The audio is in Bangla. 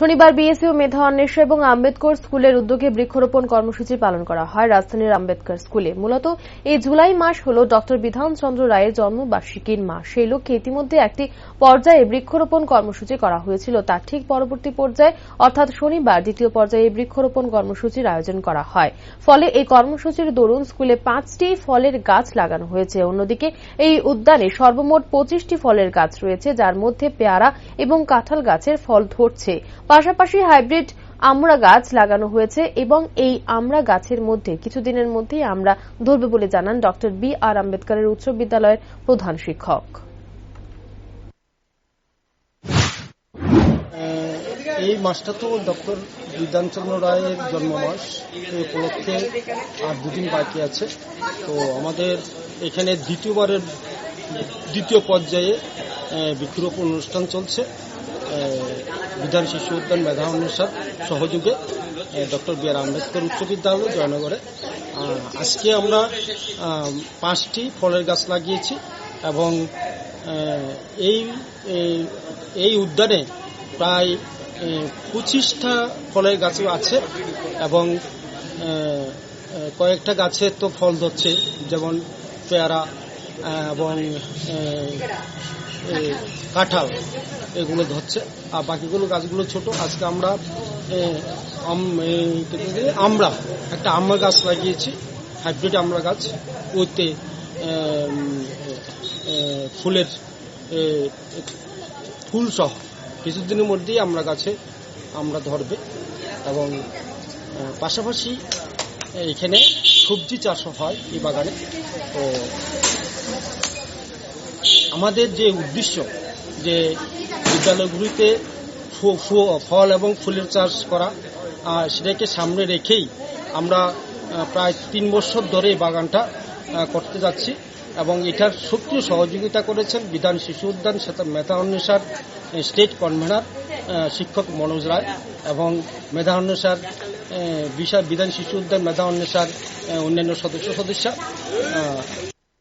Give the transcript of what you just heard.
শনিবার বিএসইউ মেধা অন্বেষা এবং আম্বেদকর স্কুলের উদ্যোগে বৃক্ষরোপণ কর্মসূচি পালন করা হয় রাজধানীর আম্বেদকর স্কুলে। মূলত এই জুলাই মাস হল ডক্টর বিধানচন্দ্র রায়ের জন্মবার্ষিকীর মাস। সেই লক্ষ্যে ইতিমধ্যে একটি পর্যায়ে বৃক্ষরোপণ কর্মসূচি করা হয়েছিল। তার ঠিক পরবর্তী পর্যায়ে অর্থাৎ শনিবার দ্বিতীয় পর্যায়ে বৃক্ষরোপণ কর্মসূচির আয়োজন করা হয়। ফলে এই কর্মসূচির দরুন স্কুলে 5টি ফলের গাছ লাগানো হয়েছে। অন্যদিকে এই উদ্যানে সর্বমোট 25টি ফলের গাছ রয়েছে, যার মধ্যে পেয়ারা এবং কাঁঠাল গাছের ফল ধরছে। পাশাপাশি হাইব্রিড আমড়া গাছ লাগানো হয়েছে এবং এই আমড়া গাছের মধ্যে কিছুদিনের মধ্যেই আমড়া ধরবে বলে জানান ডক্টর বি.আর. আম্বেদকরের উচ্চ বিদ্যালয়ের প্রধান শিক্ষক। এই মাসটা তো ডক্টর বিধানচন্দ্র রায়ের জন্মমাস, এই উপলক্ষে আর দুদিন বাকি আছে। তো আমাদের এখানে দ্বিতীয় পর্যায়ে বৃক্ষরোপণ অনুষ্ঠান চলছে বিধান শিশু উদ্যান মেধা অন্বেষার সহযোগে ডক্টর বি.আর. আম্বেদকর উচ্চ বিদ্যালয় জয়নগরে। আজকে আমরা 5টি ফলের গাছ লাগিয়েছি এবং এই উদ্যানে প্রায় 25টা ফলের গাছও আছে এবং কয়েকটা গাছে তো ফল ধরছে, যেমন পেয়ারা এবং কাঁঠাল এগুলো ধরছে, আর বাকিগুলো গাছগুলো ছোট। আজকে আমরা একটা আমড়া গাছ লাগিয়েছি, হাইব্রিড আমড়া গাছ, ওতে ফুলের ফুল সহ কিছুদিনের মধ্যেই আমড়া গাছে আমরা ধরবে। এবং পাশাপাশি এখানে সবজি চাষও হয় এই বাগানে। তো আমাদের যে উদ্দেশ্য যে বিদ্যালয়গুলিতে ফল এবং ফুলের চাষ করা, সেটাকে সামনে রেখেই আমরা প্রায় 3 বছর ধরে এই বাগানটা করতে যাচ্ছি এবং এটার সক্রিয় সহযোগিতা করেছেন বিধান শিশু উদ্যান মেধা অন্বেষার স্টেট কনভেনার শিক্ষক মনোজ রায় এবং মেধা অন্বেষার বিধান শিশু উদ্যান মেধা অন্বেষার অন্যান্য সদস্যরা।